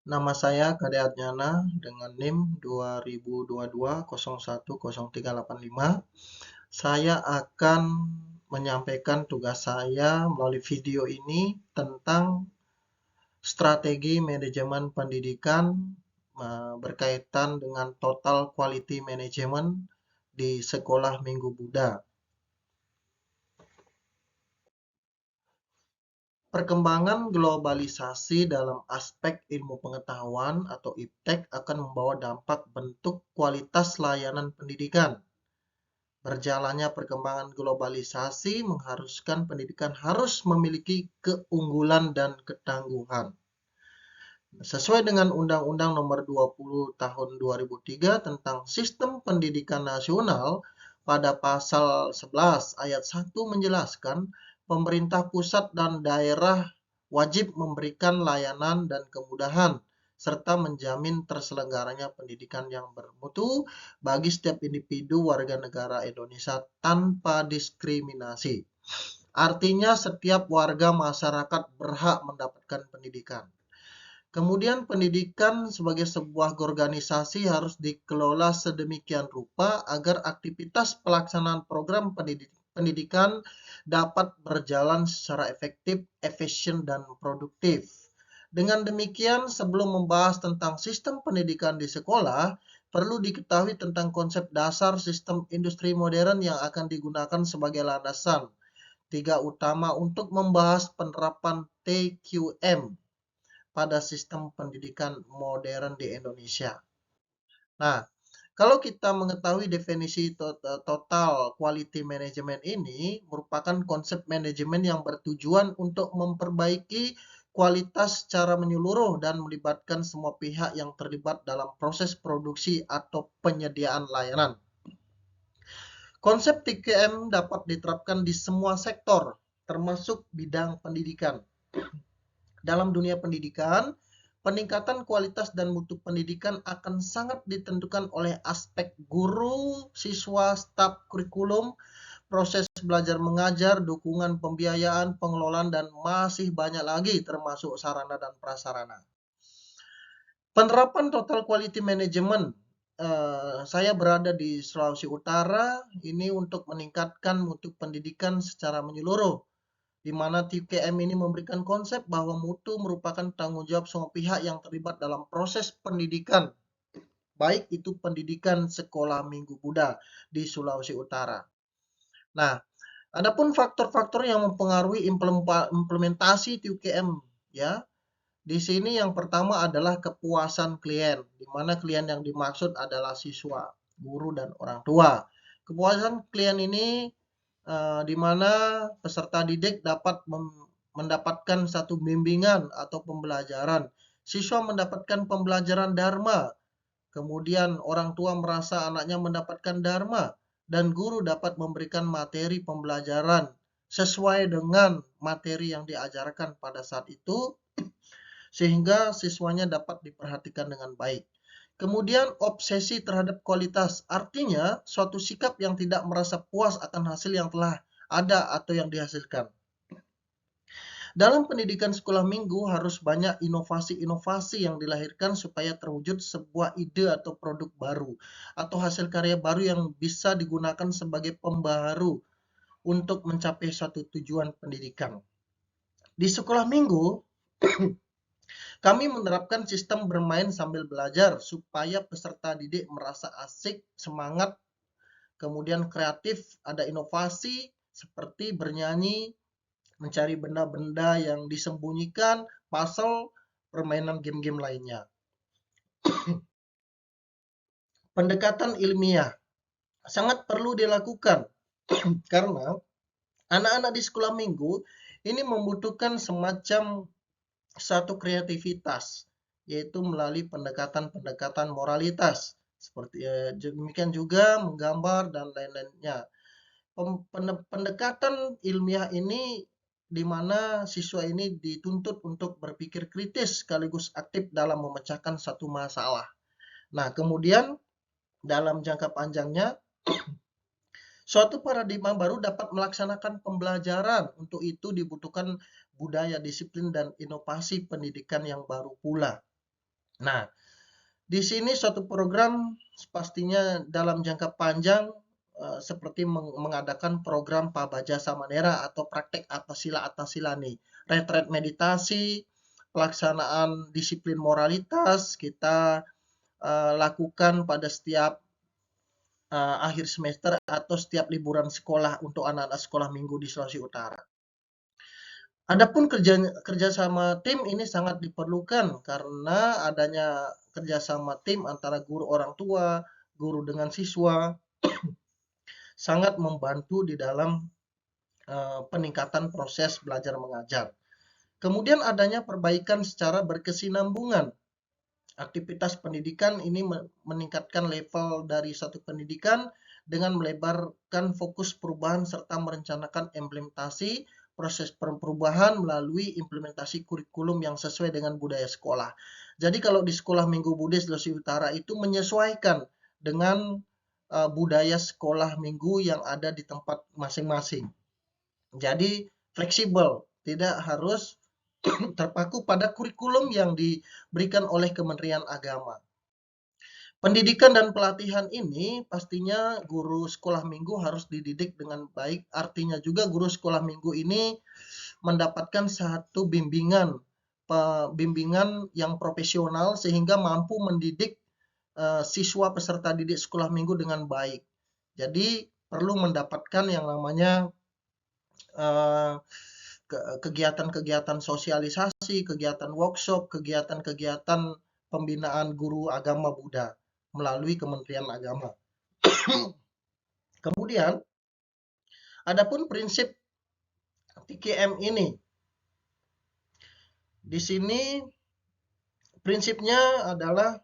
Nama saya Kade Adnyana dengan NIM 2022010385. Saya akan menyampaikan tugas saya melalui video ini tentang strategi manajemen pendidikan berkaitan dengan total quality management di sekolah Minggu Buddha. Perkembangan globalisasi dalam aspek ilmu pengetahuan atau IPTEK akan membawa dampak bentuk kualitas layanan pendidikan. Berjalannya perkembangan globalisasi mengharuskan pendidikan harus memiliki keunggulan dan ketangguhan. Sesuai dengan Undang-Undang Nomor 20 Tahun 2003 tentang Sistem Pendidikan Nasional, pada pasal 11 ayat 1 menjelaskan pemerintah pusat dan daerah wajib memberikan layanan dan kemudahan serta menjamin terselenggaranya pendidikan yang bermutu bagi setiap individu warga negara Indonesia tanpa diskriminasi. Artinya setiap warga masyarakat berhak mendapatkan pendidikan. Kemudian pendidikan sebagai sebuah organisasi harus dikelola sedemikian rupa agar aktivitas pelaksanaan program pendidikan dapat berjalan secara efektif, efisien, dan produktif. Dengan demikian, sebelum membahas tentang sistem pendidikan di sekolah, perlu diketahui tentang konsep dasar sistem industri modern yang akan digunakan sebagai landasan. Tiga utama untuk membahas penerapan TQM pada sistem pendidikan modern di Indonesia. Nah, kalau kita mengetahui definisi total quality management ini merupakan konsep manajemen yang bertujuan untuk memperbaiki kualitas secara menyeluruh dan melibatkan semua pihak yang terlibat dalam proses produksi atau penyediaan layanan. Konsep TQM dapat diterapkan di semua sektor, termasuk bidang pendidikan. Dalam dunia pendidikan, peningkatan kualitas dan mutu pendidikan akan sangat ditentukan oleh aspek guru, siswa, staf kurikulum, proses belajar mengajar, dukungan pembiayaan, pengelolaan, dan masih banyak lagi termasuk sarana dan prasarana. Penerapan total quality management, saya berada di Sulawesi Utara ini untuk meningkatkan mutu pendidikan secara menyeluruh, di mana TQM ini memberikan konsep bahwa mutu merupakan tanggung jawab semua pihak yang terlibat dalam proses pendidikan, baik itu pendidikan sekolah Minggu Buddha di Sulawesi Utara. Nah, adapun faktor-faktor yang mempengaruhi implementasi TQM, ya, di sini yang pertama adalah kepuasan klien, di mana klien yang dimaksud adalah siswa, guru, dan orang tua. Kepuasan klien ini di mana peserta didik dapat mendapatkan satu bimbingan atau pembelajaran. Siswa mendapatkan pembelajaran dharma, kemudian orang tua merasa anaknya mendapatkan dharma, dan guru dapat memberikan materi pembelajaran sesuai dengan materi yang diajarkan pada saat itu, sehingga siswanya dapat diperhatikan dengan baik. Kemudian obsesi terhadap kualitas, artinya suatu sikap yang tidak merasa puas akan hasil yang telah ada atau yang dihasilkan. Dalam pendidikan sekolah minggu harus banyak inovasi-inovasi yang dilahirkan supaya terwujud sebuah ide atau produk baru atau hasil karya baru yang bisa digunakan sebagai pembaharu untuk mencapai suatu tujuan pendidikan. Di sekolah minggu, kami menerapkan sistem bermain sambil belajar supaya peserta didik merasa asik, semangat, kemudian kreatif, ada inovasi seperti bernyanyi, mencari benda-benda yang disembunyikan, puzzle, permainan game-game lainnya. Pendekatan ilmiah sangat perlu dilakukan karena anak-anak di sekolah minggu ini membutuhkan semacam satu kreativitas, yaitu melalui pendekatan-pendekatan moralitas, seperti demikian juga menggambar dan lain-lainnya. Pendekatan ilmiah ini di mana siswa ini dituntut untuk berpikir kritis sekaligus aktif dalam memecahkan satu masalah. Nah, kemudian dalam jangka panjangnya, suatu paradigma baru dapat melaksanakan pembelajaran. Untuk itu dibutuhkan budaya, disiplin, dan inovasi pendidikan yang baru pula. Nah, di sini suatu program pastinya dalam jangka panjang seperti mengadakan program Pabaja Samanera atau praktek atasila nih, retret meditasi, pelaksanaan disiplin moralitas kita lakukan pada setiap akhir semester atau setiap liburan sekolah untuk anak-anak sekolah minggu di Sulawesi Utara. Adapun kerjasama tim ini sangat diperlukan karena adanya kerjasama tim antara guru orang tua, guru dengan siswa, sangat membantu di dalam peningkatan proses belajar mengajar. Kemudian adanya perbaikan secara berkesinambungan. Aktivitas pendidikan ini meningkatkan level dari satu pendidikan dengan melebarkan fokus perubahan serta merencanakan implementasi proses perubahan melalui implementasi kurikulum yang sesuai dengan budaya sekolah. Jadi kalau di sekolah Minggu Buddhis Sulawesi Utara itu menyesuaikan dengan budaya sekolah minggu yang ada di tempat masing-masing. Jadi fleksibel, tidak harus terpaku pada kurikulum yang diberikan oleh Kementerian Agama. Pendidikan dan pelatihan ini pastinya guru sekolah minggu harus dididik dengan baik. Artinya juga guru sekolah minggu ini mendapatkan satu bimbingan yang profesional sehingga mampu mendidik siswa peserta didik sekolah minggu dengan baik. Jadi perlu mendapatkan yang namanya kegiatan-kegiatan sosialisasi, kegiatan workshop, kegiatan-kegiatan pembinaan guru agama Buddha melalui Kementerian Agama. Kemudian, adapun prinsip TKM ini, di sini prinsipnya adalah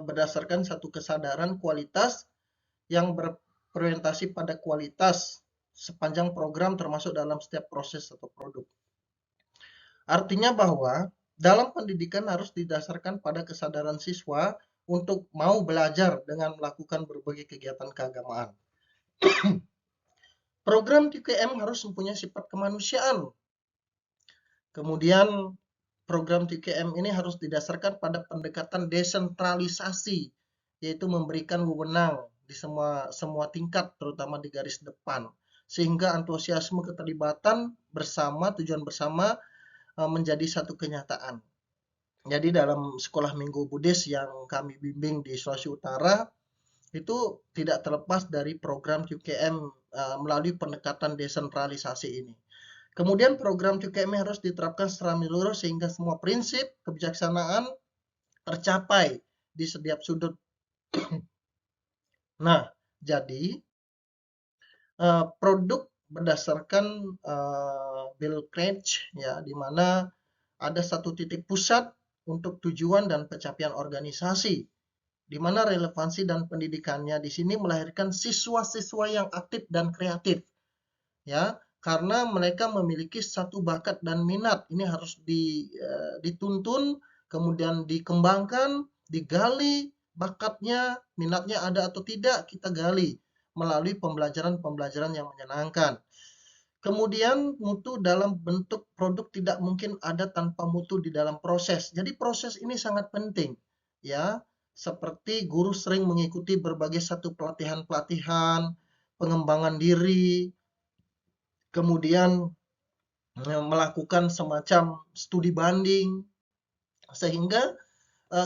berdasarkan satu kesadaran kualitas yang berorientasi pada kualitas sepanjang program termasuk dalam setiap proses atau produk. Artinya bahwa dalam pendidikan harus didasarkan pada kesadaran siswa untuk mau belajar dengan melakukan berbagai kegiatan keagamaan. Program TKM harus mempunyai sifat kemanusiaan. Kemudian program TKM ini harus didasarkan pada pendekatan desentralisasi, yaitu memberikan wewenang di semua tingkat, terutama di garis depan, sehingga antusiasme keterlibatan bersama, tujuan bersama menjadi satu kenyataan. Jadi dalam sekolah minggu Buddhis yang kami bimbing di Sulawesi Utara, itu tidak terlepas dari program QKM melalui pendekatan desentralisasi ini. Kemudian program QKM harus diterapkan secara menyeluruh sehingga semua prinsip kebijaksanaan tercapai di setiap sudut. Nah, jadi produk berdasarkan Bill Craig ya, di mana ada satu titik pusat untuk tujuan dan pencapaian organisasi, di mana relevansi dan pendidikannya di sini melahirkan siswa-siswa yang aktif dan kreatif, ya, karena mereka memiliki satu bakat dan minat. Ini harus dituntun, kemudian dikembangkan, digali bakatnya, minatnya ada atau tidak, kita gali melalui pembelajaran-pembelajaran yang menyenangkan. Kemudian mutu dalam bentuk produk tidak mungkin ada tanpa mutu di dalam proses. Jadi proses ini sangat penting, ya. Seperti guru sering mengikuti berbagai satu pelatihan-pelatihan, pengembangan diri, kemudian melakukan semacam studi banding, sehingga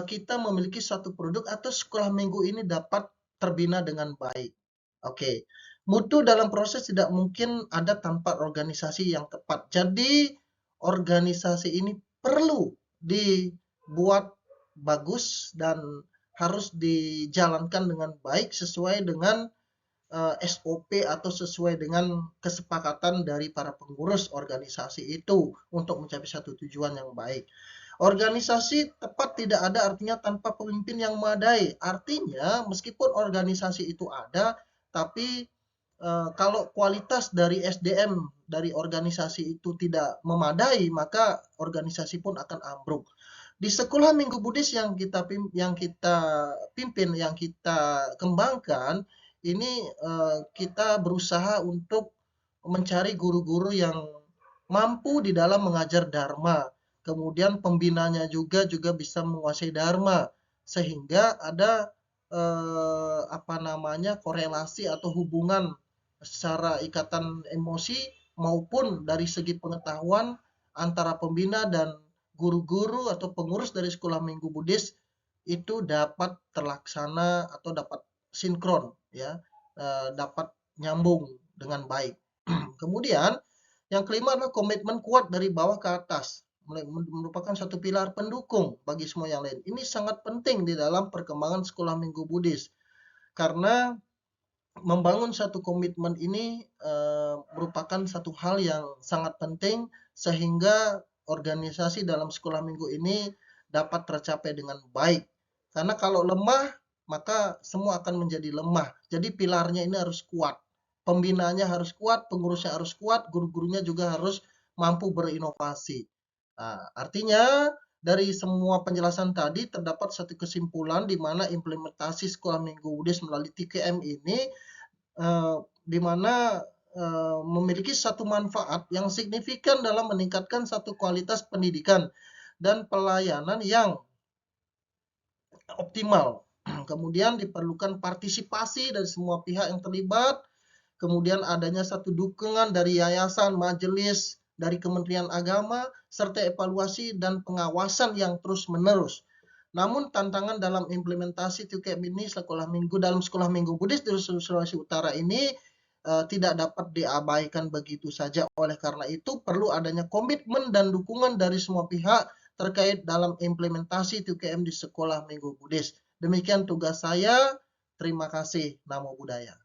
kita memiliki suatu produk atau sekolah minggu ini dapat terbina dengan baik. Oke. Mutu dalam proses tidak mungkin ada tanpa organisasi yang tepat. Jadi organisasi ini perlu dibuat bagus dan harus dijalankan dengan baik sesuai dengan SOP atau sesuai dengan kesepakatan dari para pengurus organisasi itu untuk mencapai satu tujuan yang baik. Organisasi tepat tidak ada artinya tanpa pemimpin yang memadai. Artinya meskipun organisasi itu ada, tapi kalau kualitas dari SDM dari organisasi itu tidak memadai, maka organisasi pun akan ambruk. Di sekolah Minggu Buddhis yang kita pimpin, yang kita kembangkan, ini kita berusaha untuk mencari guru-guru yang mampu di dalam mengajar Dharma, kemudian pembinanya juga bisa menguasai dharma, sehingga ada korelasi atau hubungan secara ikatan emosi maupun dari segi pengetahuan antara pembina dan guru-guru atau pengurus dari sekolah minggu Buddhis itu dapat terlaksana atau dapat sinkron, ya, dapat nyambung dengan baik. Kemudian yang kelima adalah komitmen kuat dari bawah ke atas, merupakan satu pilar pendukung bagi semua yang lain. Ini sangat penting di dalam perkembangan sekolah minggu Buddhis, karena membangun satu komitmen ini merupakan satu hal yang sangat penting sehingga organisasi dalam sekolah minggu ini dapat tercapai dengan baik. Karena kalau lemah, maka semua akan menjadi lemah. Jadi pilarnya ini harus kuat. Pembinaannya harus kuat, pengurusnya harus kuat, guru-gurunya juga harus mampu berinovasi. Nah, artinya dari semua penjelasan tadi terdapat satu kesimpulan di mana implementasi sekolah minggu Buddhis melalui TKM ini di mana memiliki satu manfaat yang signifikan dalam meningkatkan satu kualitas pendidikan dan pelayanan yang optimal. Kemudian diperlukan partisipasi dari semua pihak yang terlibat, kemudian adanya satu dukungan dari yayasan, majelis, dari Kementerian Agama, serta evaluasi dan pengawasan yang terus-menerus. Namun tantangan dalam implementasi TKM ini dalam sekolah minggu Buddhis di Sulawesi Utara ini tidak dapat diabaikan begitu saja. Oleh karena itu perlu adanya komitmen dan dukungan dari semua pihak terkait dalam implementasi TKM di sekolah minggu Buddhis. Demikian tugas saya. Terima kasih. Namo Buddhaya.